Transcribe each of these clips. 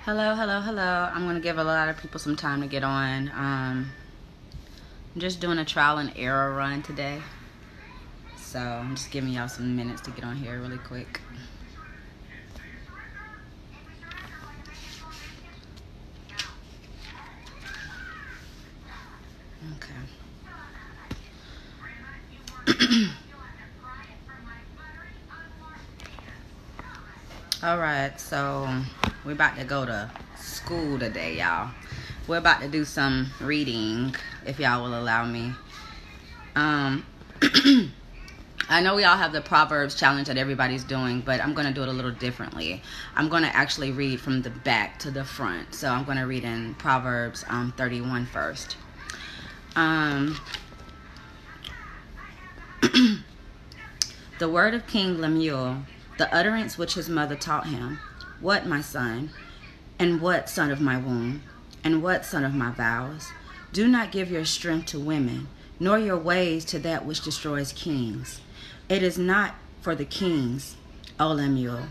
Hello, hello, hello. I'm going to give a lot of people some time to get on. I'm just doing a trial and error run today. So I'm just giving y'all some minutes to get on here really quick. Okay. Alright, so we're about to go to school today, y'all. We're about to do some reading, if y'all will allow me. I know we all have the Proverbs challenge that everybody's doing, but I'm going to do it a little differently. I'm going to actually read from the back to the front. So I'm going to read in Proverbs 31 first. The word of King Lemuel, the utterance which his mother taught him. What, my son? And what, son of my womb? And what, son of my vows? Do not give your strength to women, nor your ways to that which destroys kings. It is not for the kings, O Lemuel.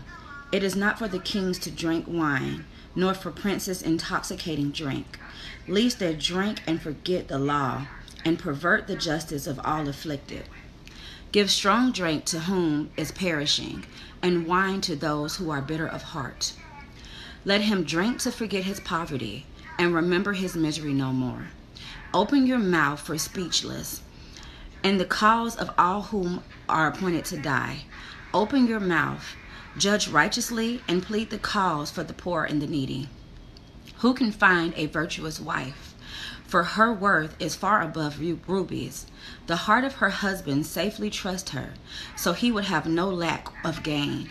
It is not for the kings to drink wine, nor for princes intoxicating drink, lest they drink and forget the law, and pervert the justice of all afflicted. Give strong drink to whom is perishing, and wine to those who are bitter of heart. Let him drink to forget his poverty, and remember his misery no more. Open your mouth for speechless, and the cause of all whom are appointed to die. Open your mouth, judge righteously, and plead the cause for the poor and the needy. Who can find a virtuous wife? For her worth is far above rubies. The heart of her husband safely trusts her, so he would have no lack of gain.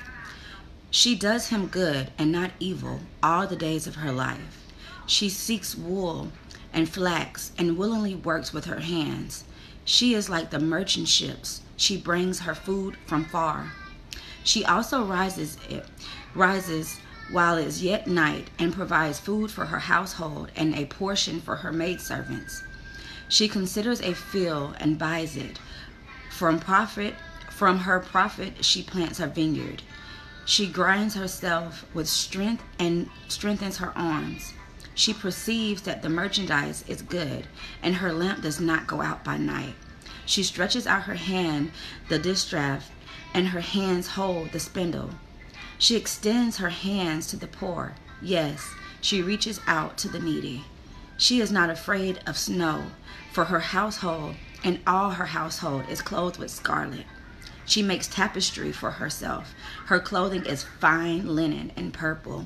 She does him good and not evil all the days of her life. She seeks wool and flax and willingly works with her hands. She is like the merchant ships. She brings her food from far. She also rises while it is yet night, and provides food for her household and a portion for her maidservants. She considers a field and buys it. From her profit she plants her vineyard. She grinds herself with strength and strengthens her arms. She perceives that the merchandise is good, and her lamp does not go out by night. She stretches out her hand, the distaff, and her hands hold the spindle. She extends her hands to the poor. Yes, she reaches out to the needy. She is not afraid of snow, for her household and all her household is clothed with scarlet. She makes tapestry for herself. Her clothing is fine linen and purple.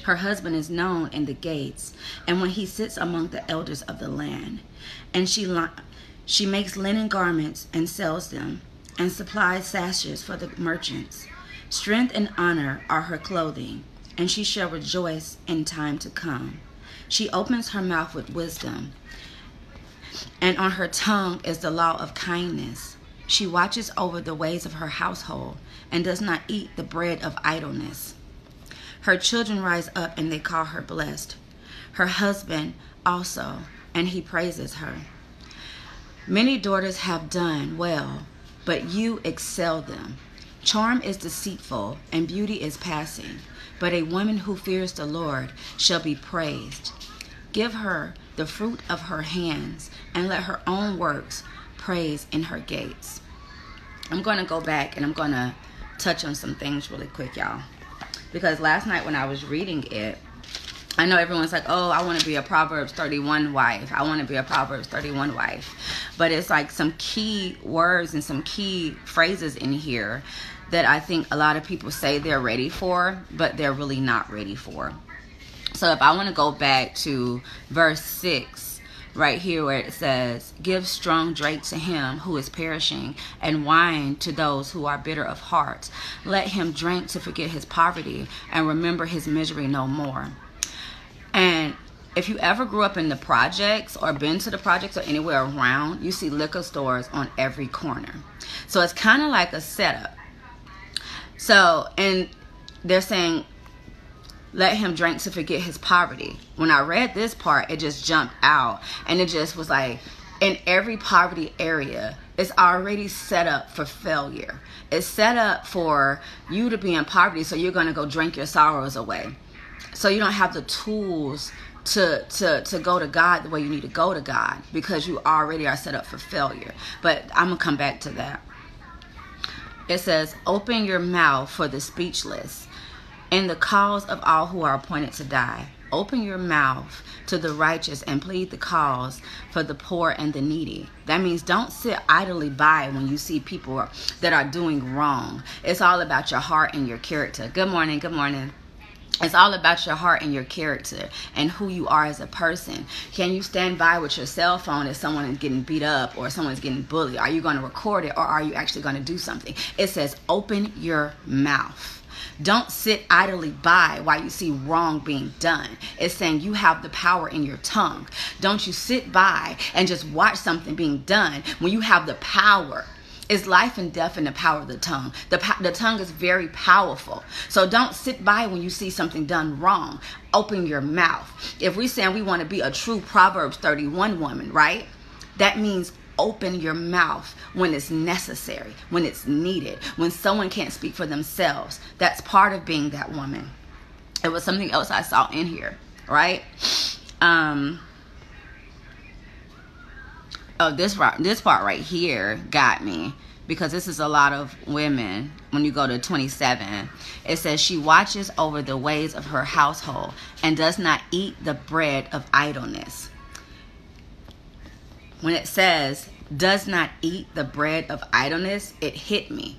Her husband is known in the gates, and when he sits among the elders of the land. And she makes linen garments and sells them, and supplies sashes for the merchants. Strength and honor are her clothing, and she shall rejoice in time to come. She opens her mouth with wisdom, and on her tongue is the law of kindness. She watches over the ways of her household, and does not eat the bread of idleness. Her children rise up, and they call her blessed. Her husband also, and he praises her. Many daughters have done well, but you excel them. Charm is deceitful, and beauty is passing, but a woman who fears the Lord shall be praised. Give her the fruit of her hands, and let her own works praise in her gates. I'm going to go back, and I'm going to touch on some things really quick, y'all. Because last night when I was reading it, I know everyone's like, oh, I want to be a Proverbs 31 wife. I want to be a Proverbs 31 wife. But it's like some key words and some key phrases in here that I think a lot of people say they're ready for, but they're really not ready for. So if I want to go back to verse 6, right here where it says, give strong drink to him who is perishing, and wine to those who are bitter of heart. Let him drink to forget his poverty, and remember his misery no more. And if you ever grew up in the projects or been to the projects or anywhere around, you see liquor stores on every corner. So it's kind of like a setup. So, and they're saying, let him drink to forget his poverty. When I read this part, it just jumped out. And it just was like, in every poverty area, it's already set up for failure. It's set up for you to be in poverty, so you're going to go drink your sorrows away. So you don't have the tools to go to God the way you need to go to God, because you already are set up for failure. But I'm going to come back to that. It says, open your mouth for the speechless and the cause of all who are appointed to die. Open your mouth to the righteous and plead the cause for the poor and the needy. That means don't sit idly by when you see people that are doing wrong. It's all about your heart and your character. Good morning. Good morning. It's all about your heart and your character and who you are as a person. Can you stand by with your cell phone if someone is getting beat up or someone's getting bullied? Are you going to record it, or are you actually going to do something? It says open your mouth. Don't sit idly by while you see wrong being done. It's saying you have the power in your tongue. Don't you sit by and just watch something being done when you have the power. It's life and death in the power of the tongue. The tongue is very powerful. So don't sit by when you see something done wrong. Open your mouth. If we're saying we want to be a true Proverbs 31 woman, right? That means open your mouth when it's necessary, when it's needed, when someone can't speak for themselves. That's part of being that woman. It was something else I saw in here, right? This part right here got me, because this is a lot of women. When you go to 27, it says she watches over the ways of her household and does not eat the bread of idleness. When it says does not eat the bread of idleness, it hit me.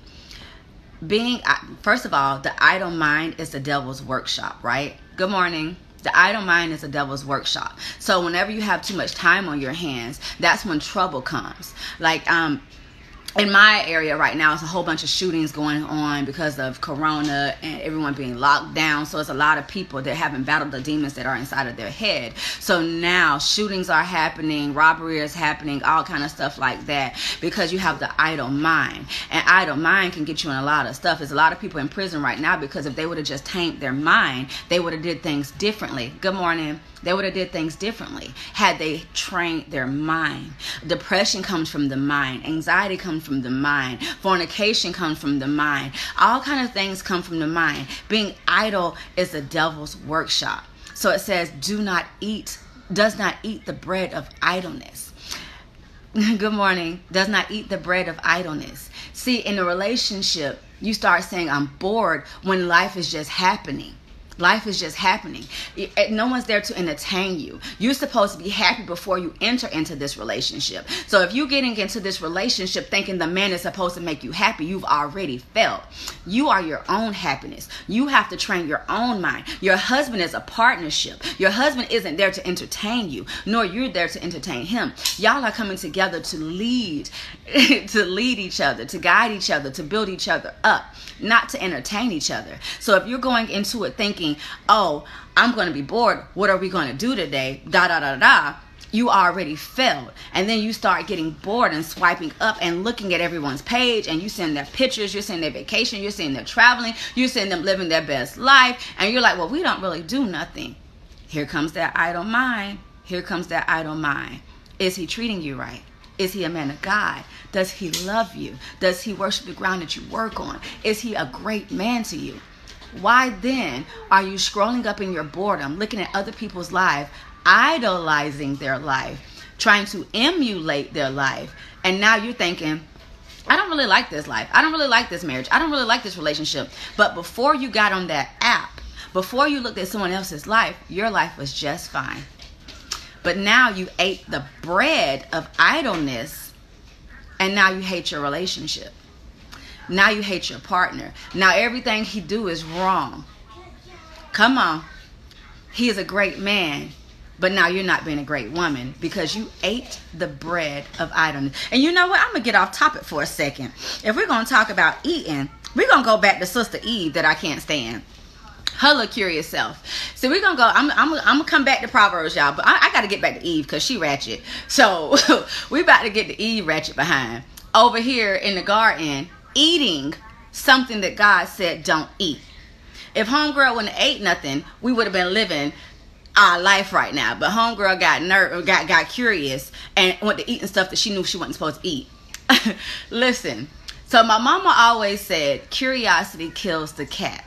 First of all, the idle mind is the devil's workshop, right? Good morning. The idle mind is the devil's workshop. So whenever you have too much time on your hands, that's when trouble comes. Like in my area right now, it's a whole bunch of shootings going on because of Corona and everyone being locked down. So it's a lot of people that haven't battled the demons that are inside of their head. So now shootings are happening, robbery is happening, all kind of stuff like that, because you have the idle mind. And idle mind can get you in a lot of stuff. There's a lot of people in prison right now because if they would have just tamed their mind, they would have did things differently. Good morning. They would have did things differently had they trained their mind. Depression comes from the mind. Anxiety comes from the mind. Fornication comes from the mind. All kind of things come from the mind. Being idle is the devil's workshop. So it says, does not eat the bread of idleness. Good morning. Does not eat the bread of idleness. See, in a relationship, you start saying, I'm bored, when life is just happening. Life is just happening. No one's there to entertain you. You're supposed to be happy before you enter into this relationship. So if you're getting into this relationship thinking the man is supposed to make you happy, you've already failed. You are your own happiness. You have to train your own mind. Your husband is a partnership. Your husband isn't there to entertain you, nor you're there to entertain him. Y'all are coming together to lead each other, to guide each other, to build each other up, not to entertain each other. So if you're going into it thinking, oh, I'm going to be bored, what are we going to do today? You already failed. And then you start getting bored and swiping up and looking at everyone's page, and you send their pictures, you're seeing their vacation, you're seeing their traveling, you're seeing them living their best life, and you're like, well, we don't really do nothing. Here comes that idle mind. Here comes that idle mind. Is he treating you right? Is he a man of God? Does he love you? Does he worship the ground that you work on? Is he a great man to you? Why then are you scrolling up in your boredom, looking at other people's life, idolizing their life, trying to emulate their life? And now you're thinking, I don't really like this life. I don't really like this marriage. I don't really like this relationship. But before you got on that app, before you looked at someone else's life, your life was just fine. But now you ate the bread of idleness, and now you hate your relationship. Now you hate your partner. Now everything he do is wrong. Come on. He is a great man, but now you're not being a great woman because you ate the bread of idleness. And you know what? I'm going to get off topic for a second. If we're going to talk about eating, we're going to go back to Sister Eve that I can't stand. Her little curious self. So we're going to go, I'm going to come back to Proverbs, y'all. But I got to get back to Eve because she ratchet. So we about to get the Eve ratchet behind. Over here in the garden, eating something that God said don't eat. If homegirl wouldn't have ate nothing, we would have been living our life right now. But homegirl got curious and went to eating stuff that she knew she wasn't supposed to eat. Listen, so my mama always said curiosity kills the cat.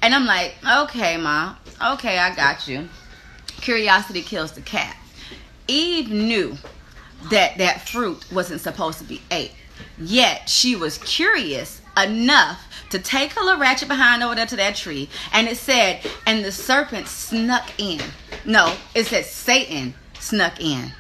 And I'm like, okay, Ma, Okay, I got you. Curiosity kills the cat. Eve knew that that fruit wasn't supposed to be ate. Yet she was curious enough to take her little ratchet behind over there to that tree. And it said, and the serpent snuck in. No, it said Satan snuck in.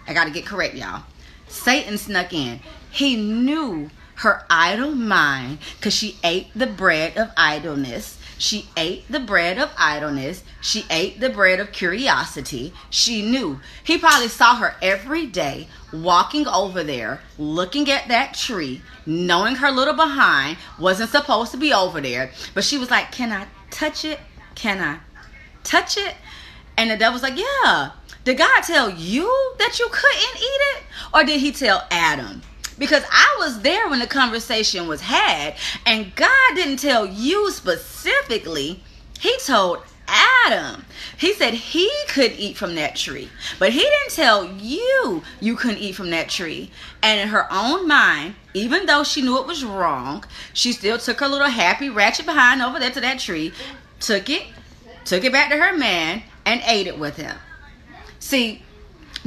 I got to get correct, y'all. Satan snuck in. He knew her idle mind because she ate the bread of idleness. She ate the bread of idleness. She ate the bread of curiosity. She knew. He probably saw her every day walking over there, looking at that tree, knowing her little behind wasn't supposed to be over there. But she was like, can I touch it? Can I touch it? And the devil's like, yeah. Did God tell you that you couldn't eat it? Or did he tell Adam? Because I was there when the conversation was had, and God didn't tell you specifically. He told Adam. He said he could eat from that tree, but he didn't tell you couldn't eat from that tree. And in her own mind, even though she knew it was wrong, she still took her little happy ratchet behind over there to that tree, took it back to her man, and ate it with him. See,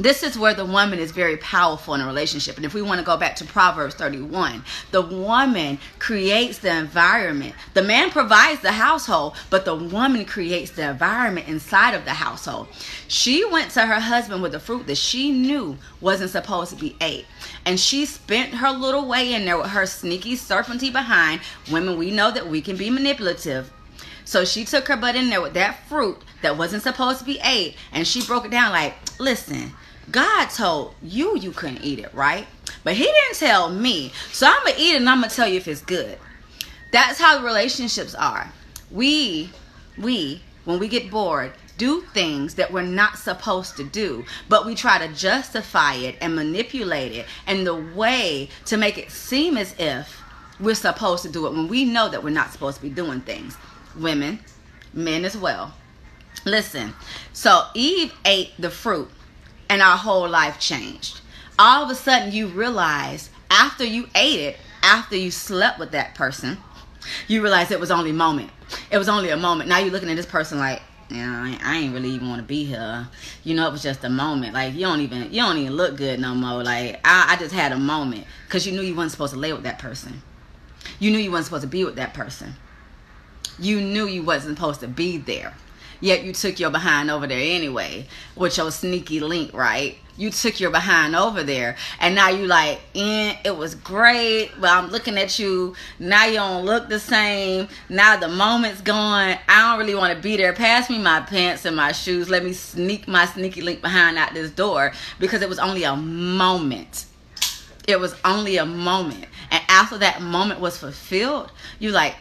this is where the woman is very powerful in a relationship. And if we want to go back to Proverbs 31, the woman creates the environment. The man provides the household, but the woman creates the environment inside of the household. She went to her husband with the fruit that she knew wasn't supposed to be ate. And she spent her little way in there with her sneaky serpenty behind. Women, we know that we can be manipulative. So she took her butt in there with that fruit that wasn't supposed to be ate. And she broke it down like, listen, God told you couldn't eat it, right? But he didn't tell me. So I'm going to eat it and I'm going to tell you if it's good. That's how relationships are. We, when we get bored, do things that we're not supposed to do. But we try to justify it and manipulate it in the way to make it seem as if we're supposed to do it when we know that we're not supposed to be doing things. Women, men as well. Listen, so Eve ate the fruit. And our whole life changed. All of a sudden you realize after you ate it, after you slept with that person, you realize it was only a moment. It was only a moment. Now you're looking at this person like, I ain't really even want to be here. You know, it was just a moment. Like you don't even look good no more. Like I just had a moment because you knew you wasn't supposed to lay with that person. You knew you wasn't supposed to be with that person. You knew you wasn't supposed to be there. Yet you took your behind over there anyway with your sneaky link, right? You took your behind over there. And now you like, it was great. But I'm looking at you. Now you don't look the same. Now the moment's gone. I don't really want to be there. Pass me my pants and my shoes. Let me sneak my sneaky link behind out this door. Because it was only a moment. It was only a moment. And after that moment was fulfilled, you like,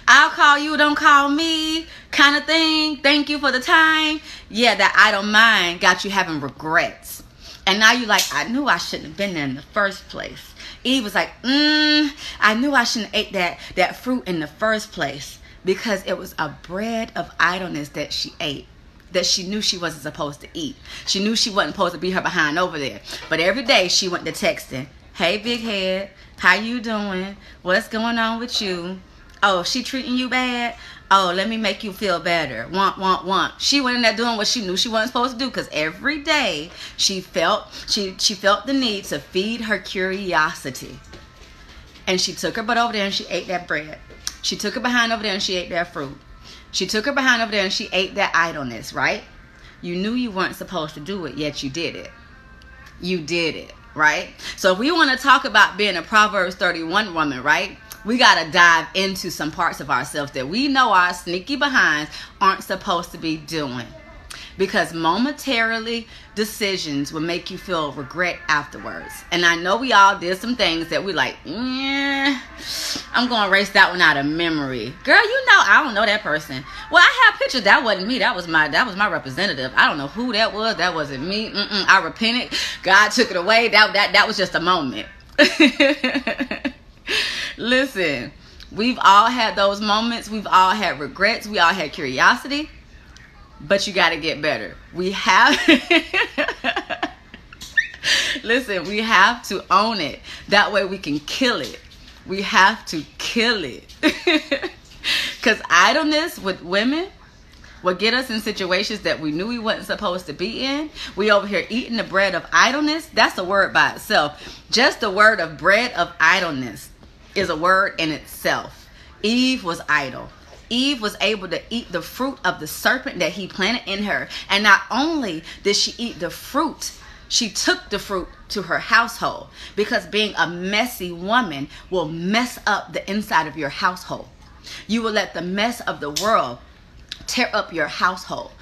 I'll call you, don't call me kind of thing. Thank you for the time. Yeah, that I don't mind got you having regrets. And now you like, I knew I shouldn't have been there in the first place. Eve was like, I knew I shouldn't have ate that fruit in the first place because it was a bread of idleness that she ate that she knew she wasn't supposed to eat. She knew she wasn't supposed to be her behind over there. But every day she went to texting, hey, big head, how you doing? What's going on with you? Oh, she treating you bad? Oh, let me make you feel better. Want. She went in there doing what she knew she wasn't supposed to do because every day she felt the need to feed her curiosity. And she took her butt over there and she ate that bread. She took her behind over there and she ate that fruit. She took her behind over there and she ate that idleness, right? You knew you weren't supposed to do it, yet you did it. You did it, right? So if we want to talk about being a Proverbs 31 woman, right? We got to dive into some parts of ourselves that we know our sneaky behinds aren't supposed to be doing. Because momentarily decisions will make you feel regret afterwards. And I know we all did some things that we like, I'm going to erase that one out of memory. Girl, you know, I don't know that person. Well, I have pictures. That wasn't me. That was my representative. I don't know who that was. That wasn't me. I repented. God took it away. That was just a moment. Listen, we've all had those moments. We've all had regrets. We all had curiosity. But you got to get better. We have... Listen, we have to own it. That way we can kill it. We have to kill it. Because idleness with women will get us in situations that we knew we wasn't supposed to be in. We over here eating the bread of idleness. That's a word by itself. Just the word of bread of idleness is a word in itself. Eve was idle. Eve was able to eat the fruit of the serpent that he planted in her. And not only did she eat the fruit, she took the fruit to her household. Because being a messy woman will mess up the inside of your household. You will let the mess of the world tear up your household.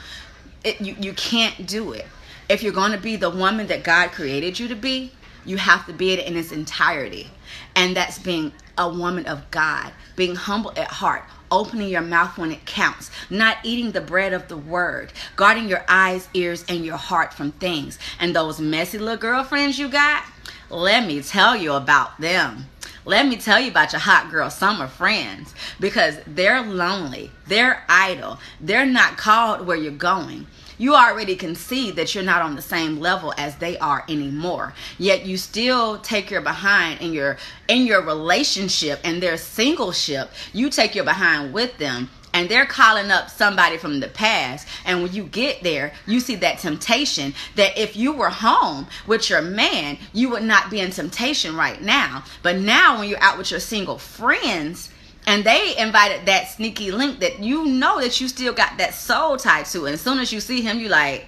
You can't do it. If you're going to be the woman that God created you to be, you have to be it in its entirety. And that's being a woman of God, being humble at heart, opening your mouth when it counts, not eating the bread of the word, guarding your eyes, ears, and your heart from things. And those messy little girlfriends you got, let me tell you about them. Let me tell you about your hot girl summer friends, because they're lonely, they're idle, they're not called where you're going. You already can see that you're not on the same level as they are anymore. Yet you still take your behind in your relationship and their singleship. You take your behind with them, and they're calling up somebody from the past. And when you get there, you see that temptation that if you were home with your man, you would not be in temptation right now. But now when you're out with your single friends, and they invited that sneaky link that you know that you still got that soul tied to. And as soon as you see him, you like,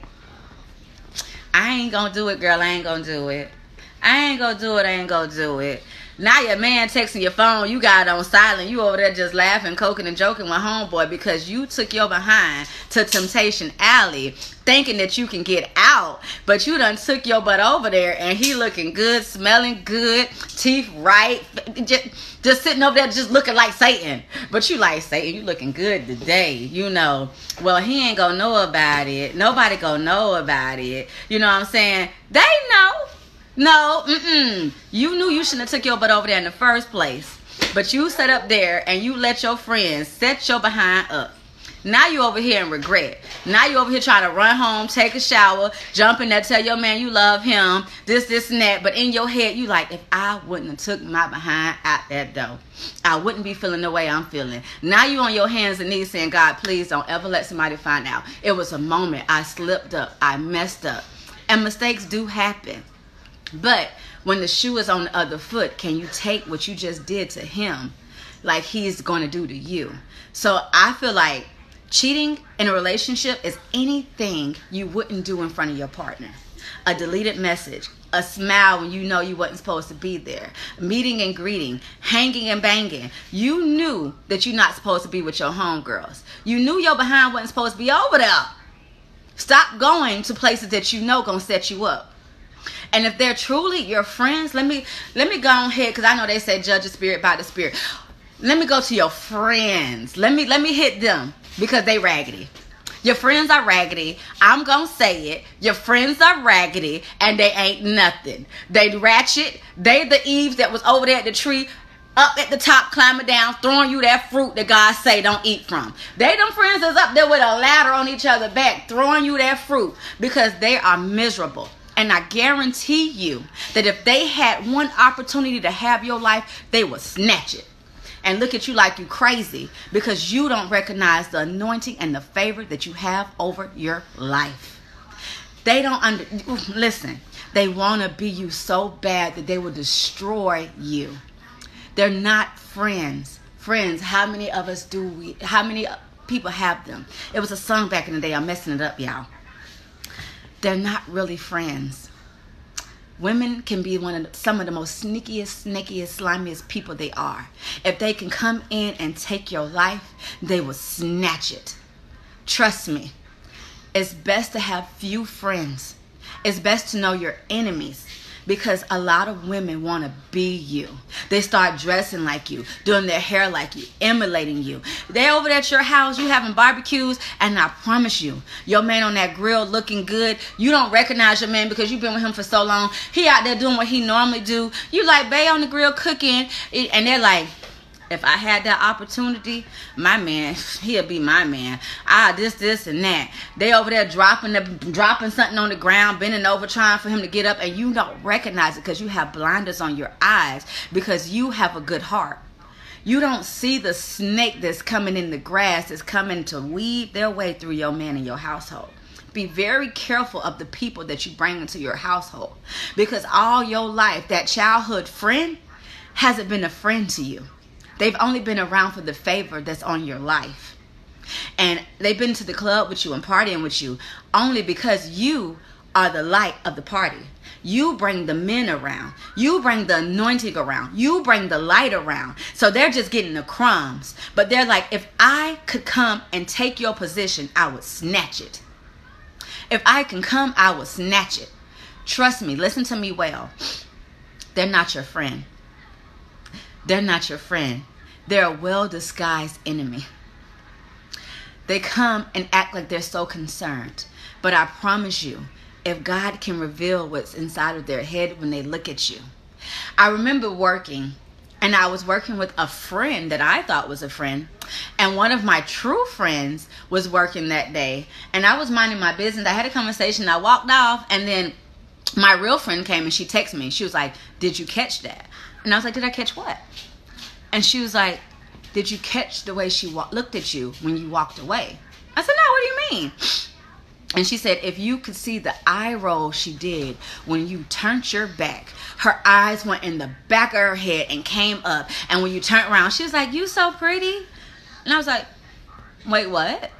I ain't gonna do it, girl. I ain't gonna do it. I ain't gonna do it. I ain't gonna do it. Now your man texting your phone, you got it on silent. You over there just laughing, coking, and joking with homeboy because you took your behind to Temptation Alley thinking that you can get out. But you done took your butt over there and he looking good, smelling good, teeth right, just sitting over there just looking like Satan. But you like, Satan, you looking good today, you know. Well, he ain't gonna know about it. Nobody gonna know about it. You know what I'm saying? They know. No, you knew you shouldn't have took your butt over there in the first place. But you sat up there and you let your friends set your behind up. Now you over here in regret. Now you over here trying to run home, take a shower, jump in there, tell your man you love him, this, and that. But in your head, you like, if I wouldn't have took my behind out that door, I wouldn't be feeling the way I'm feeling. Now you on your hands and knees saying, God, please don't ever let somebody find out. It was a moment. I slipped up. I messed up. And mistakes do happen. But when the shoe is on the other foot, can you take what you just did to him like he's going to do to you? So I feel like cheating in a relationship is anything you wouldn't do in front of your partner. A deleted message, a smile when you know you wasn't supposed to be there, meeting and greeting, hanging and banging. You knew that you're not supposed to be with your homegirls. You knew your behind wasn't supposed to be over there. Stop going to places that you know going to set you up. And if they're truly your friends, let me go ahead, because I know they say judge the spirit by the spirit. Let me go to your friends. Let me hit them because they raggedy. Your friends are raggedy. I'm going to say it. Your friends are raggedy and they ain't nothing. They ratchet. They the Eve that was over there at the tree, up at the top, climbing down, throwing you that fruit that God say don't eat from. They them friends that's up there with a ladder on each other's back, throwing you that fruit because they are miserable. And I guarantee you that if they had one opportunity to have your life, they would snatch it and look at you like you crazy because you don't recognize the anointing and the favor that you have over your life. They don't listen. They want to be you so bad that they will destroy you. They're not friends. Friends, how many of us how many people have them? It was a song back in the day. I'm messing it up, y'all. They're not really friends. Women can be some of the most sneakiest, snakiest, slimiest people they are. If they can come in and take your life, they will snatch it. Trust me. It's best to have few friends. It's best to know your enemies. Because a lot of women want to be you. They start dressing like you, doing their hair like you, emulating you. They over there at your house, you having barbecues, and I promise you, your man on that grill looking good, you don't recognize your man because you've been with him for so long. He out there doing what he normally do. You like, bae on the grill cooking, and they're like, if I had that opportunity, my man, he'll be my man. This, and that. They over there dropping something on the ground, bending over, trying for him to get up, and you don't recognize it because you have blinders on your eyes because you have a good heart. You don't see the snake that's coming in the grass, that's coming to weave their way through your man and your household. Be very careful of the people that you bring into your household, because all your life, that childhood friend hasn't been a friend to you. They've only been around for the favor that's on your life. And they've been to the club with you and partying with you only because you are the light of the party. You bring the men around. You bring the anointing around. You bring the light around. So they're just getting the crumbs. But they're like, if I could come and take your position, I would snatch it. If I can come, I will snatch it. Trust me, listen to me well. They're not your friend. They're not your friend. They're a well-disguised enemy. They come and act like they're so concerned. But I promise you, if God can reveal what's inside of their head when they look at you. I remember working, and I was working with a friend that I thought was a friend. And one of my true friends was working that day. And I was minding my business. I had a conversation. I walked off. And then my real friend came and she texted me. She was like, did you catch that? And I was like, did I catch what? And she was like, did you catch the way she looked at you when you walked away? I said, no, what do you mean? And she said, if you could see the eye roll she did when you turned your back, her eyes went in the back of her head and came up. And when you turned around, she was like, you so pretty. And I was like, wait, what?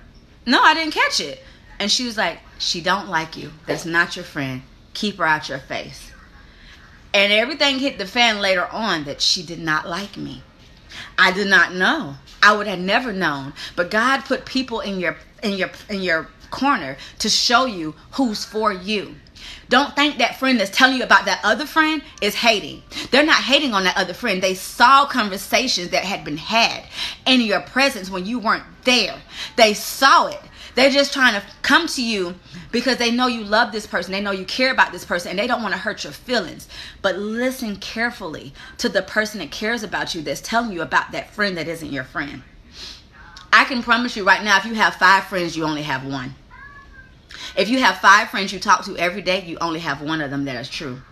No, I didn't catch it. And she was like, she don't like you. That's not your friend. Keep her out your face. And everything hit the fan later on that she did not like me. I did not know. I would have never known. But God put people in your corner to show you who's for you. Don't think that friend that's telling you about that other friend is hating. They're not hating on that other friend. They saw conversations that had been had in your presence when you weren't there. They saw it. They're just trying to come to you because they know you love this person. They know you care about this person, and they don't want to hurt your feelings. But listen carefully to the person that cares about you, that's telling you about that friend that isn't your friend. I can promise you right now, if you have 5 friends, you only have one. If you have 5 friends you talk to every day, you only have one of them that is true.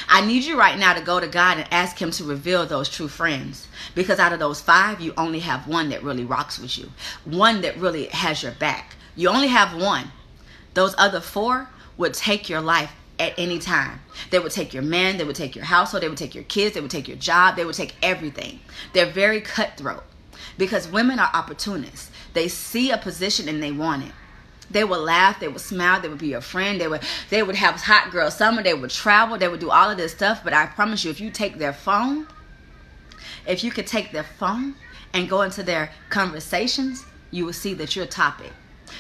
I need you right now to go to God and ask him to reveal those true friends. Because out of those 5, you only have one that really rocks with you. One that really has your back. You only have one. Those other 4 would take your life at any time. They would take your man. They would take your household. They would take your kids. They would take your job. They would take everything. They're very cutthroat. Because women are opportunists. They see a position and they want it. They would laugh, they would smile, they would be your friend, they would have hot girl summer, they would travel, they would do all of this stuff. But I promise you, if you take their phone, if you could take their phone and go into their conversations, you will see that you're a topic.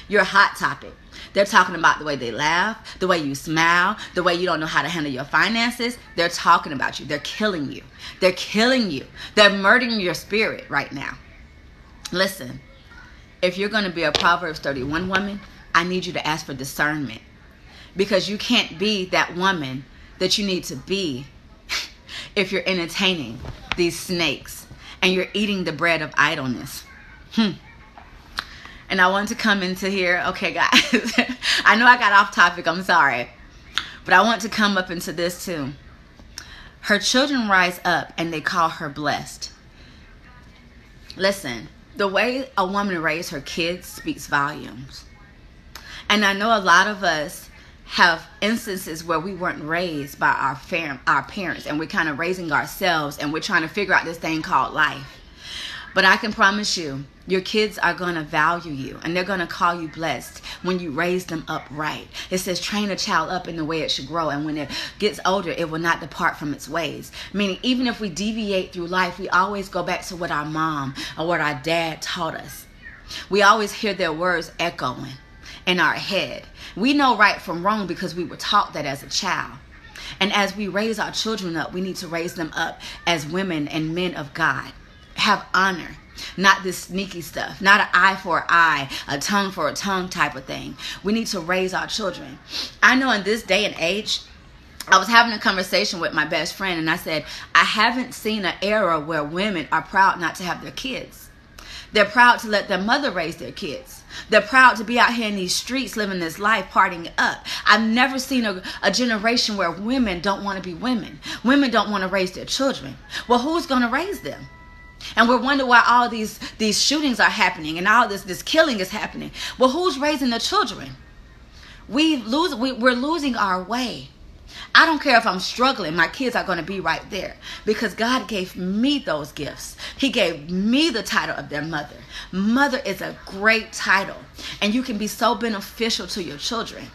You're a hot topic. They're talking about the way they laugh, the way you smile, the way you don't know how to handle your finances. They're talking about you. They're killing you. They're killing you. They're murdering your spirit right now. Listen, if you're going to be a Proverbs 31 woman, I need you to ask for discernment, because you can't be that woman that you need to be if you're entertaining these snakes and you're eating the bread of idleness. And I want to come into here. Okay, guys, I know I got off topic. I'm sorry. But I want to come up into this too. Her children rise up and they call her blessed. Listen, the way a woman raised her kids speaks volumes. And I know a lot of us have instances where we weren't raised by our parents, and we're kind of raising ourselves, and we're trying to figure out this thing called life. But I can promise you, your kids are going to value you, and they're going to call you blessed when you raise them up right. It says, train a child up in the way it should grow, and when it gets older, it will not depart from its ways. Meaning, even if we deviate through life, we always go back to what our mom or what our dad taught us. We always hear their words echoing in our head. We know right from wrong because we were taught that as a child. And as we raise our children up, we need to raise them up as women and men of God. Have honor, not this sneaky stuff, not an eye for an eye, a tongue for a tongue type of thing. We need to raise our children. I know in this day and age, I was having a conversation with my best friend, and I said, I haven't seen an era where women are proud not to have their kids. They're proud to let their mother raise their kids. They're proud to be out here in these streets living this life, partying up. I've never seen a generation where women don't want to be women. Women don't want to raise their children. Well, who's going to raise them? And we're wondering why all these shootings are happening and all this killing is happening. Well, who's raising the children? We're losing our way. I don't care if I'm struggling. My kids are going to be right there because God gave me those gifts. He gave me the title of their mother. Mother is a great title, and you can be so beneficial to your children.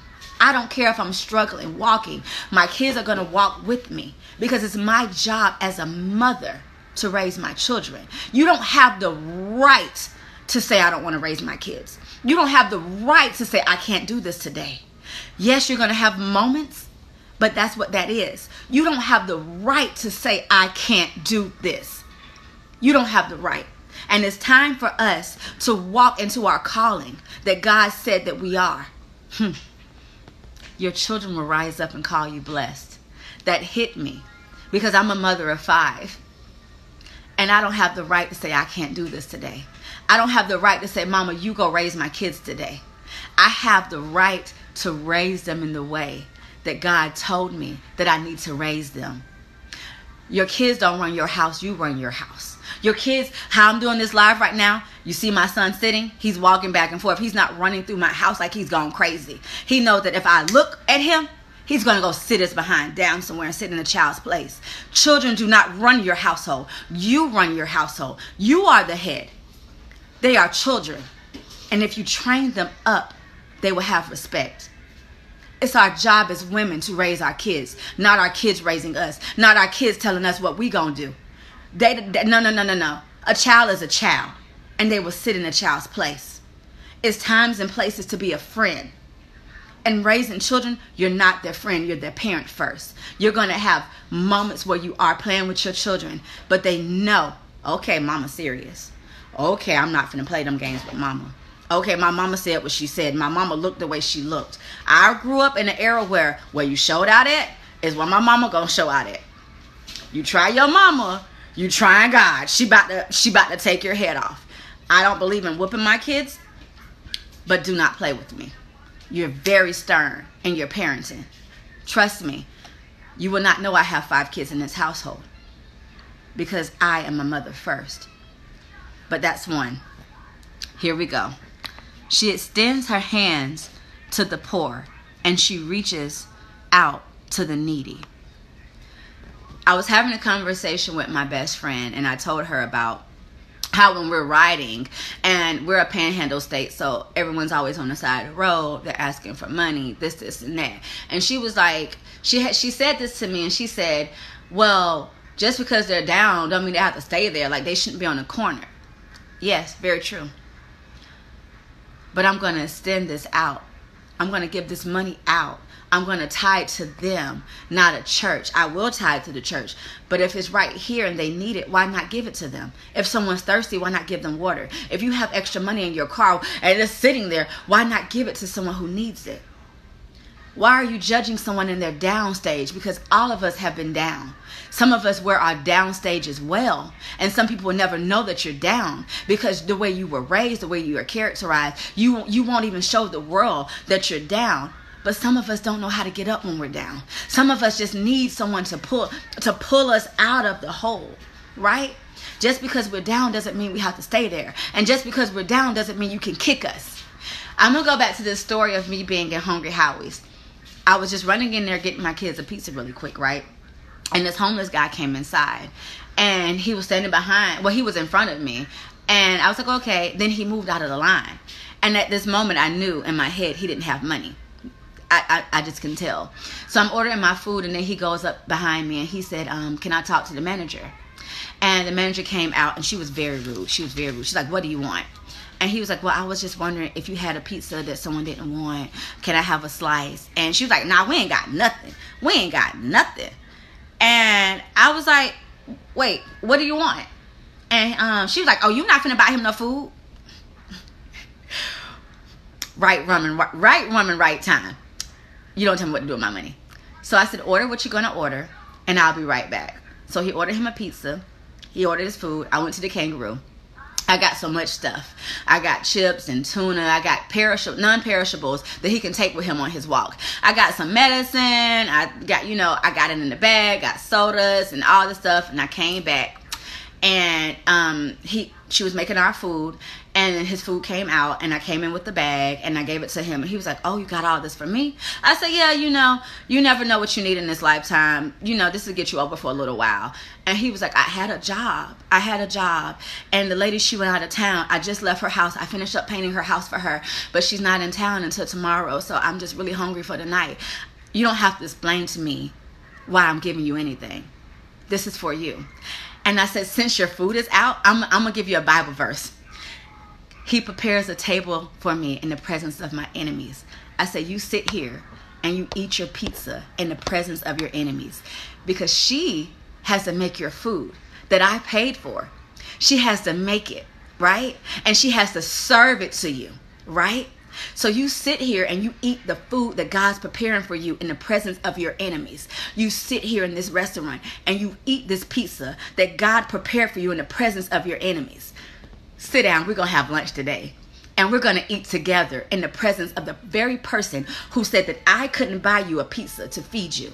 I don't care if I'm struggling, walking. My kids are going to walk with me because it's my job as a mother to raise my children. You don't have the right to say I don't want to raise my kids. You don't have the right to say I can't do this today. Yes, you're going to have moments, but that's what that is. You don't have the right to say I can't do this. You don't have the right. And it's time for us to walk into our calling that God said that we are. Your children will rise up and call you blessed. That hit me because I'm a mother of 5. And I don't have the right to say I can't do this today. I don't have the right to say, Mama, you go raise my kids today. I have the right to raise them in the way that God told me that I need to raise them. Your kids don't run your house, you run your house. Your kids, how I'm doing this live right now, you see my son sitting, he's walking back and forth. He's not running through my house like he's gone crazy. He knows that if I look at him, he's going to go sit his behind down somewhere and sit in a child's place. Children do not run your household. You run your household. You are the head. They are children. And if you train them up, they will have respect. It's our job as women to raise our kids, not our kids raising us, not our kids telling us what we gonna do. No. A child is a child, and they will sit in a child's place. It's times and places to be a friend. And raising children, you're not their friend, you're their parent first. You're gonna have moments where you are playing with your children, but they know, okay, mama's serious. Okay, I'm not finna play them games with mama. Okay, my mama said what she said. My mama looked the way she looked. I grew up in an era where you showed out at is where my mama gonna show out at. You try your mama, you trying God. She about to take your head off. I don't believe in whooping my kids, but do not play with me. You're very stern in your parenting. Trust me, you will not know I have 5 kids in this household because I am a mother first. But that's one. Here we go. She extends her hands to the poor, and she reaches out to the needy. I was having a conversation with my best friend, and I told her about how when we're riding, and we're a panhandle state, so everyone's always on the side of the road, they're asking for money, this, and that. And she was like, she said this to me, and she said, well, just because they're down don't mean they have to stay there. Like, they shouldn't be on the corner. Yes, very true. But I'm going to extend this out. I'm going to give this money out. I'm going to tie it to them, not a church. I will tie it to the church. But if it's right here and they need it, why not give it to them? If someone's thirsty, why not give them water? If you have extra money in your car and it's sitting there, why not give it to someone who needs it? Why are you judging someone in their down stage? Because all of us have been down. Some of us wear our down stage as well. And some people will never know that you're down because the way you were raised, the way you are characterized, you won't even show the world that you're down. But some of us don't know how to get up when we're down. Some of us just need someone to pull us out of the hole, right? Just because we're down doesn't mean we have to stay there. And just because we're down doesn't mean you can kick us. I'm going to go back to this story of me being in Hungry Howie's. I was just running in there getting my kids a pizza really quick, right? And this homeless guy came inside. And he was standing behind, he was in front of me. And I was like, okay. Then he moved out of the line. And at this moment, I knew in my head he didn't have money. I just can tell. So I'm ordering my food, and then he goes up behind me, and he said, can I talk to the manager? And the manager came out, and she was very rude. She's like, what do you want? And he was like, well, I was just wondering if you had a pizza that someone didn't want. Can I have a slice? And she was like, nah, we ain't got nothing. And I was like, wait, what do you want? And she was like, oh, you not finna buy him no food? Right woman, right time. You don't tell me what to do with my money. So I said, order what you're going to order, and I'll be right back. So he ordered him a pizza. He ordered his food. I went to the Kangaroo. I got so much stuff. I got chips and tuna. I got non-perishables that he can take with him on his walk. I got some medicine. I got it in the bag. Got sodas and all this stuff. And I came back. And And she was making our food, and his food came out, and I came in with the bag, and I gave it to him, and he was like, "Oh, you got all this for me?" I said, "Yeah, you never know what you need in this lifetime. This will get you over for a little while." And he was like, I had a job, and the lady, she went out of town. I just left her house. I finished up painting her house for her, but she's not in town until tomorrow, so I'm just really hungry for the night. You don't have to explain to me why I'm giving you anything. This is for you." And I said, "Since your food is out, I'm going to give you a Bible verse. He prepares a table for me in the presence of my enemies." I said, "You sit here and you eat your pizza in the presence of your enemies, because she has to make your food that I paid for. She has to make it, right? And she has to serve it to you, right? So you sit here and you eat the food that God's preparing for you in the presence of your enemies. You sit here in this restaurant and you eat this pizza that God prepared for you in the presence of your enemies. Sit down. We're going to have lunch today. And we're going to eat together in the presence of the very person who said that I couldn't buy you a pizza to feed you.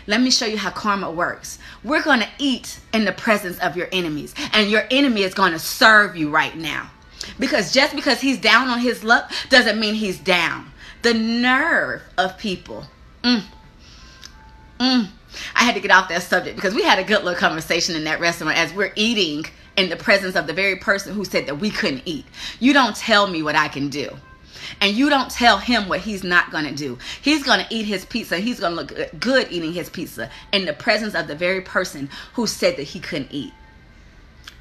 Let me show you how karma works. We're going to eat in the presence of your enemies. And your enemy is going to serve you right now. Because just because he's down on his luck doesn't mean he's down. The nerve of people. I had to get off that subject because we had a good little conversation in that restaurant as we're eating in the presence of the very person who said that we couldn't eat. You don't tell me what I can do. And you don't tell him what he's not going to do. He's going to eat his pizza. He's going to look good eating his pizza in the presence of the very person who said that he couldn't eat.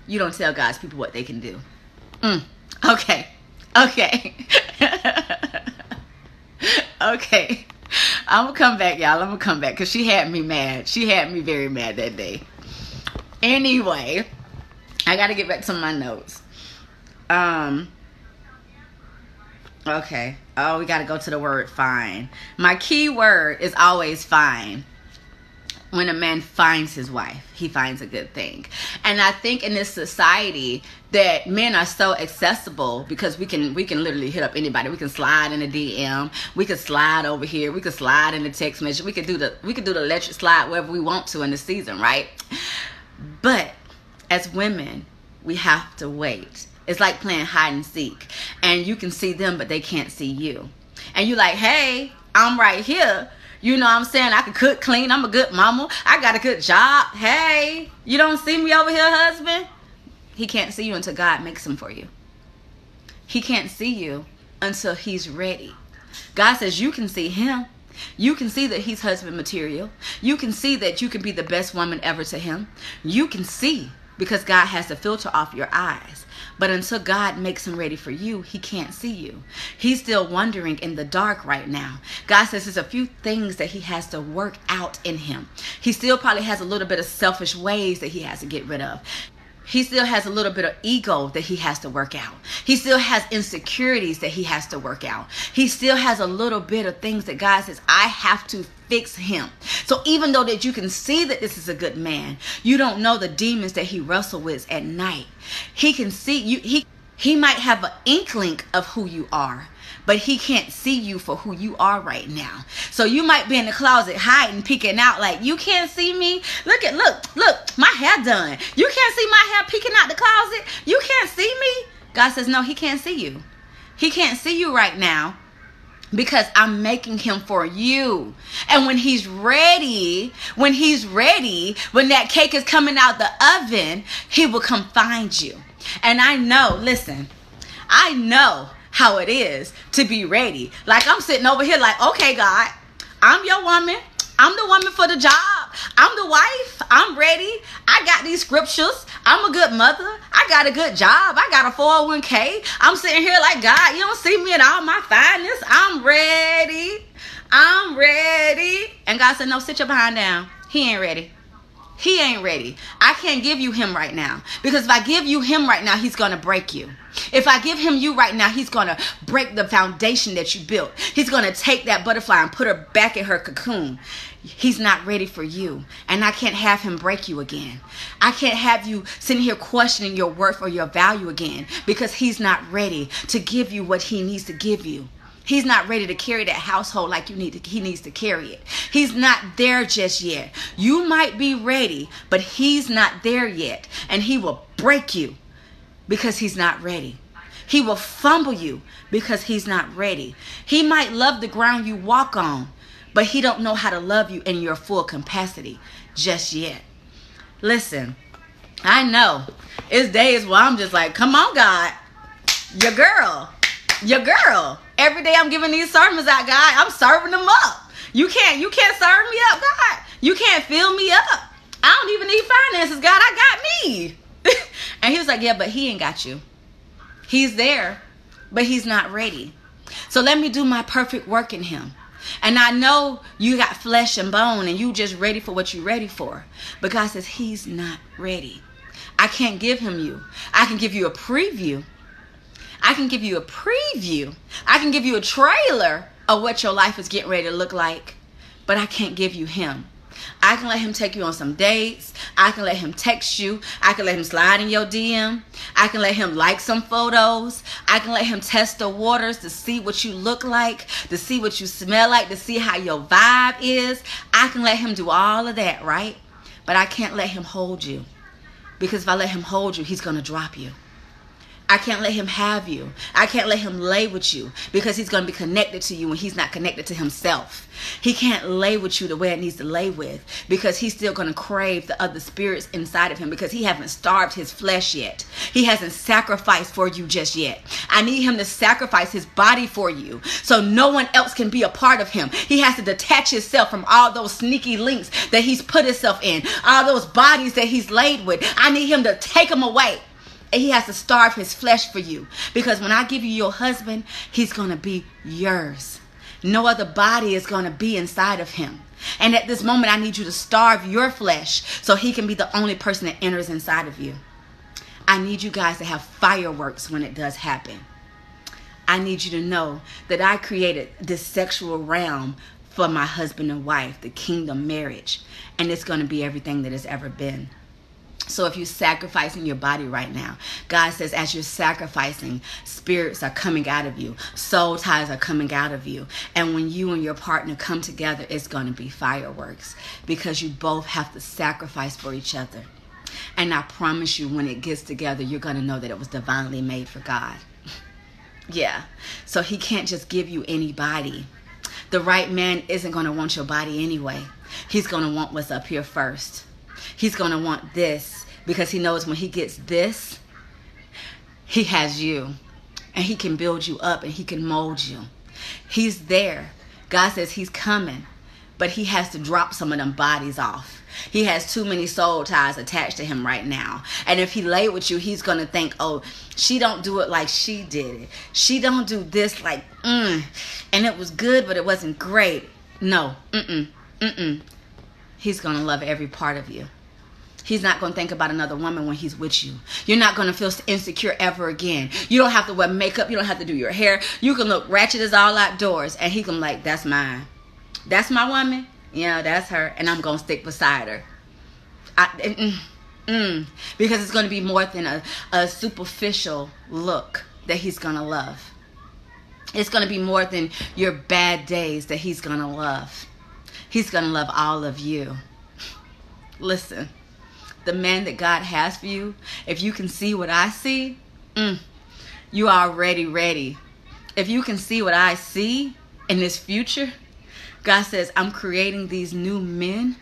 You don't tell God's people what they can do. Okay. Okay. I'm going to come back, y'all. I'm going to come back because she had me mad. She had me very mad that day. Anyway, I got to get back to my notes. Okay. Oh, we got to go to the word fine. My key word is always fine. When a man finds his wife, he finds a good thing. And I think in this society that men are so accessible because we can literally hit up anybody. We can slide in a DM. We can slide over here. We can slide in the text message. We can do the electric slide wherever we want to in the season, right? But as women, we have to wait. It's like playing hide and seek. And you can see them, but they can't see you. And you're like, hey, I'm right here. You know what I'm saying? I can cook, clean. I'm a good mama. I got a good job. Hey, you don't see me over here, husband? He can't see you until God makes him for you. He can't see you until he's ready. God says you can see him. You can see that he's husband material. You can see that you can be the best woman ever to him. You can see because God has to filter off your eyes. But until God makes him ready for you, he can't see you. He's still wandering in the dark right now. God says there's a few things that he has to work out in him. He still probably has a little bit of selfish ways that he has to get rid of. He still has a little bit of ego that he has to work out. He still has insecurities that he has to work out. He still has a little bit of things that God says, I have to fix him. So even though that you can see that this is a good man, you don't know the demons that he wrestles with at night. He can see you. He might have an inkling of who you are, but he can't see you for who you are right now. So you might be in the closet hiding, peeking out like, you can't see me. Look, my hair done. You can't see my hair peeking out the closet. You can't see me. God says, no, he can't see you. He can't see you right now because I'm making him for you. And when he's ready, when that cake is coming out the oven, he will come find you. And I know, listen, I know how it is to be ready. Like I'm sitting over here like, okay, God, I'm your woman. I'm the woman for the job. I'm the wife. I'm ready. I got these scriptures. I'm a good mother. I got a good job. I got a 401k. I'm sitting here like, God, you don't see me in all my fineness. I'm ready. I'm ready. And God said, no, sit your behind down. He ain't ready. He ain't ready. I can't give you him right now. Because if I give you him right now, he's going to break you. If I give him you right now, he's going to break the foundation that you built. He's going to take that butterfly and put her back in her cocoon. He's not ready for you. And I can't have him break you again. I can't have you sitting here questioning your worth or your value again because he's not ready to give you what he needs to give you. He's not ready to carry that household like he needs to carry it. He's not there just yet. You might be ready, but he's not there yet. And he will break you because he's not ready. He will fumble you because he's not ready. He might love the ground you walk on, but he don't know how to love you in your full capacity just yet. Listen, I know it's days where I'm just like, come on, God, your girl. Every day I'm giving these sermons out, God. I'm serving them up. You can't serve me up, God. You can't fill me up. I don't even need finances, God. I got me. And he was like, yeah, but he ain't got you. He's there, but he's not ready. So let me do my perfect work in him. And I know you got flesh and bone and you just ready for what you're ready for. But God says he's not ready. I can't give him you. I can give you a preview. I can give you a preview. I can give you a trailer of what your life is getting ready to look like. But I can't give you him. I can let him take you on some dates. I can let him text you. I can let him slide in your DM. I can let him like some photos. I can let him test the waters to see what you look like, to see what you smell like, to see how your vibe is. I can let him do all of that, right? But I can't let him hold you. Because if I let him hold you, he's going to drop you. I can't let him have you. I can't let him lay with you because he's going to be connected to you when he's not connected to himself. He can't lay with you the way it needs to lay with because he's still going to crave the other spirits inside of him because he hasn't starved his flesh yet. He hasn't sacrificed for you just yet. I need him to sacrifice his body for you so no one else can be a part of him. He has to detach himself from all those sneaky links that he's put himself in, all those bodies that he's laid with. I need him to take them away. And he has to starve his flesh for you. Because when I give you your husband, he's going to be yours. No other body is going to be inside of him. And at this moment, I need you to starve your flesh so he can be the only person that enters inside of you. I need you guys to have fireworks when it does happen. I need you to know that I created this sexual realm for my husband and wife, the kingdom marriage. And it's going to be everything that it's ever been. So if you're sacrificing your body right now, God says as you're sacrificing, spirits are coming out of you. Soul ties are coming out of you. And when you and your partner come together, it's going to be fireworks because you both have to sacrifice for each other. And I promise you, when it gets together, you're going to know that it was divinely made for God. Yeah. So he can't just give you anybody. The right man isn't going to want your body anyway. He's going to want what's up here first. He's going to want this because he knows when he gets this, he has you. And he can build you up and he can mold you. He's there. God says he's coming. But he has to drop some of them bodies off. He has too many soul ties attached to him right now. And if he lay with you, he's going to think, oh, she don't do it like she did it. She don't do this like, and it was good, but it wasn't great. No, He's going to love every part of you. He's not going to think about another woman when he's with you. You're not going to feel insecure ever again. You don't have to wear makeup. You don't have to do your hair. You can look ratchet as all outdoors. And he can be like, that's mine. That's my woman. Yeah, that's her. And I'm going to stick beside her. Because it's going to be more than a superficial look that he's going to love. It's going to be more than your bad days that he's going to love. He's going to love all of you. Listen. The man that God has for you, if you can see what I see, you are already ready. If you can see what I see in this future, God says, I'm creating these new men.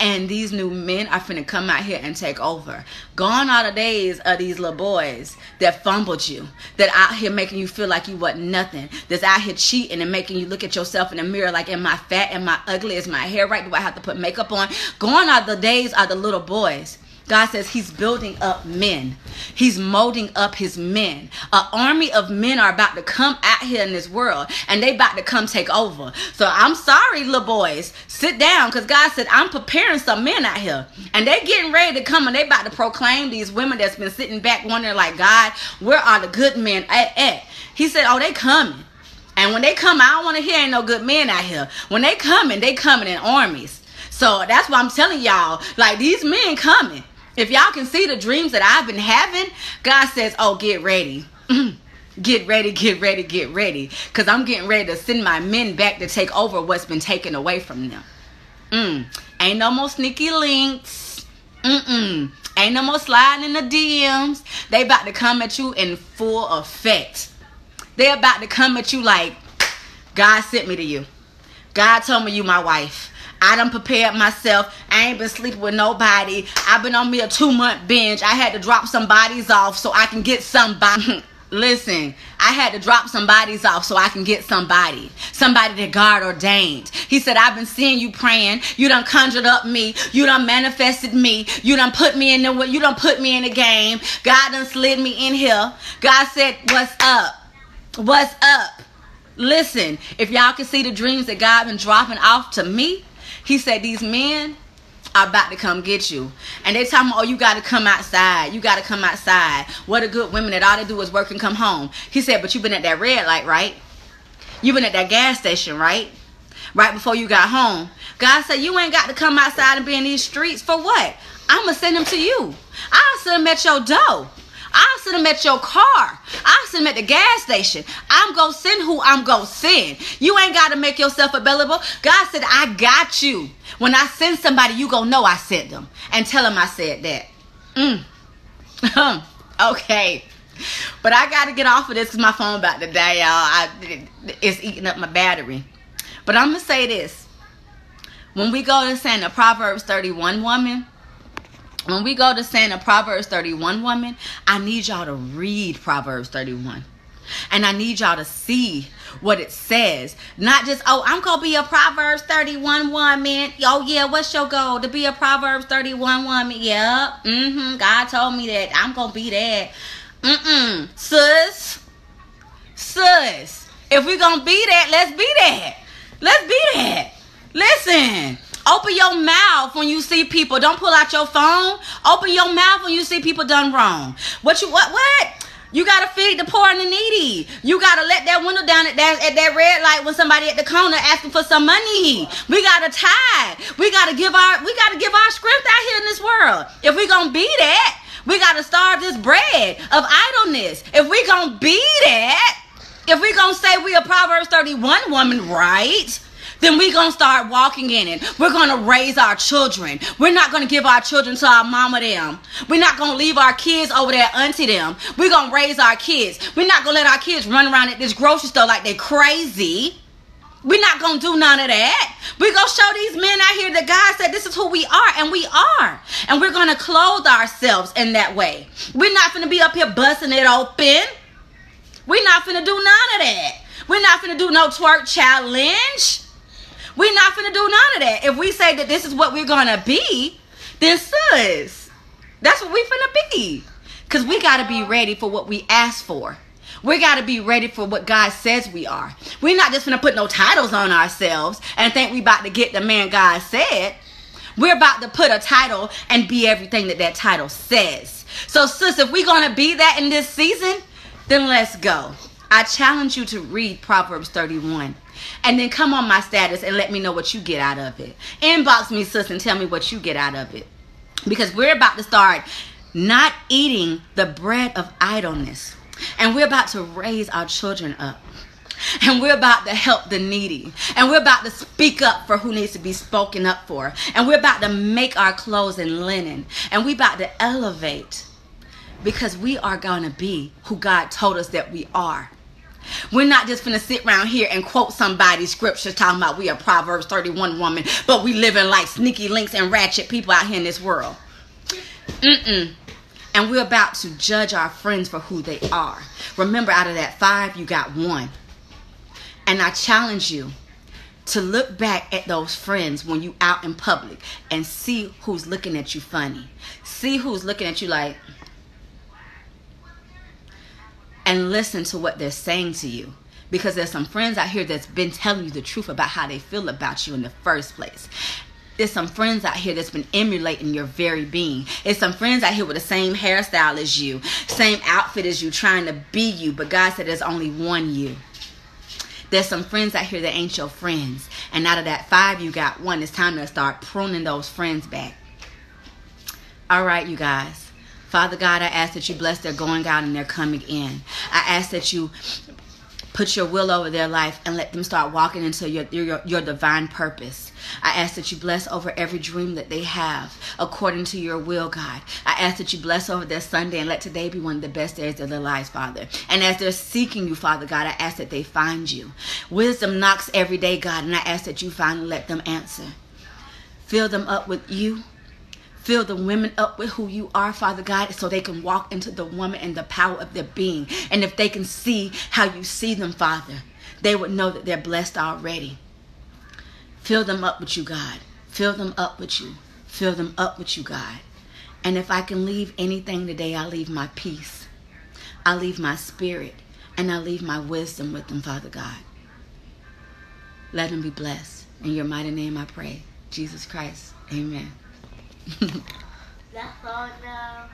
And these new men are finna come out here and take over. Gone are the days of these little boys that fumbled you. That out here making you feel like you wasn't nothing. That's out here cheating and making you look at yourself in the mirror like, am I fat? Am I ugly? Is my hair right? Do I have to put makeup on? Gone are the days of the little boys. God says he's building up men. He's molding up his men. An army of men are about to come out here in this world. And they about to come take over. So I'm sorry, little boys. Sit down. Because God said, I'm preparing some men out here. And they getting ready to come. And they about to proclaim these women that's been sitting back wondering like, God, where are the good men at? He said, oh, they coming. And when they come, I don't want to hear ain't no good men out here. When they coming in armies. So that's why I'm telling y'all, like these men coming. If y'all can see the dreams that I've been having, God says, oh, get ready. Get ready, get ready, get ready. Because I'm getting ready to send my men back to take over what's been taken away from them. Ain't no more sneaky links. Ain't no more sliding in the DMs. They about to come at you in full effect. They about to come at you like, God sent me to you. God told me you my wife. I done prepared myself. I ain't been sleeping with nobody. I've been on me a 2-month binge. I had to drop some bodies off so I can get somebody. Listen, I had to drop some bodies off so I can get somebody that God ordained. He said, I've been seeing you praying. You done conjured up me. You done manifested me. You done put me in the game. God done slid me in here. God said, what's up? What's up? Listen, if y'all can see the dreams that God been dropping off to me, he said these men are about to come get you. And they tell me, oh, you got to come outside. You got to come outside. What a good women that all they do is work and come home. He said, but you been at that red light, right? You been at that gas station, right? Right before you got home. God said, you ain't got to come outside and be in these streets for what? I'm going to send them to you. I'll send them at your door. I'll send them at your car. I'll send them at the gas station. I'm going to send who I'm going to send. You ain't got to make yourself available. God said, I got you. When I send somebody, you going to know I sent them. And tell them I said that. Okay. But I got to get off of this because my phone about to die, y'all. It's eating up my battery. But I'm going to say this. When we go to saying a Proverbs 31 woman, when we go to saying a Proverbs 31 woman, I need y'all to read Proverbs 31. And I need y'all to see what it says. Not just, oh, I'm going to be a Proverbs 31 woman. Oh, yeah, what's your goal? To be a Proverbs 31 woman. Yeah. God told me that. I'm going to be that. Sis. If we're going to be that, let's be that. Let's be that. Listen. Open your mouth when you see people. Don't pull out your phone. Open your mouth when you see people done wrong. What? You got to feed the poor and the needy. You got to let that window down at that red light when somebody at the corner asking for some money. We got to tithe. We got to give our strength out here in this world. If we going to be that, we got to starve this bread of idleness. If we going to be that, if we going to say we a Proverbs 31 woman, right? Then we're going to start walking in it. We're going to raise our children. We're not going to give our children to our mama them. We're not going to leave our kids over there auntie them. We're going to raise our kids. We're not going to let our kids run around at this grocery store like they crazy. We're not going to do none of that. We're going to show these men out here that God said this is who we are, and we are. And we're going to clothe ourselves in that way. We're not going to be up here busting it open. We're not going to do none of that. We're not going to do no twerk challenge. We're not finna do none of that. If we say that this is what we're gonna be, then sis, that's what we finna be. Because we gotta be ready for what we ask for. We gotta be ready for what God says we are. We're not just finna put no titles on ourselves and think we about to get the man God said. We're about to put a title and be everything that title says. So sis, if we're gonna be that in this season, then let's go. I challenge you to read Proverbs 31. And then come on my status and let me know what you get out of it. Inbox me, sis, and tell me what you get out of it. Because we're about to start not eating the bread of idleness. And we're about to raise our children up. And we're about to help the needy. And we're about to speak up for who needs to be spoken up for. And we're about to make our clothes in linen. And we're about to elevate. Because we are going to be who God told us that we are. We're not just going to sit around here and quote somebody's scriptures talking about we are Proverbs 31 woman, but we living like sneaky links and ratchet people out here in this world. And we're about to judge our friends for who they are. Remember, out of that 5, you got 1. And I challenge you to look back at those friends when you out in public and see who's looking at you funny. See who's looking at you like... And listen to what they're saying to you. Because there's some friends out here that's been telling you the truth about how they feel about you in the first place. There's some friends out here that's been emulating your very being. There's some friends out here with the same hairstyle as you. Same outfit as you, trying to be you. But God said there's only one you. There's some friends out here that ain't your friends. And out of that 5, you got 1. It's time to start pruning those friends back. All right, you guys. Father God, I ask that you bless their going out and their coming in. I ask that you put your will over their life and let them start walking into your divine purpose. I ask that you bless over every dream that they have according to your will, God. I ask that you bless over their Sunday and let today be one of the best days of their lives, Father. And as they're seeking you, Father God, I ask that they find you. Wisdom knocks every day, God, and I ask that you finally let them answer. Fill them up with you. Fill the women up with who you are, Father God, so they can walk into the woman and the power of their being. And if they can see how you see them, Father, they would know that they're blessed already. Fill them up with you, God. Fill them up with you. Fill them up with you, God. And if I can leave anything today, I'll leave my peace. I'll leave my spirit. And I'll leave my wisdom with them, Father God. Let them be blessed. In your mighty name I pray. Jesus Christ. Amen. That's all now.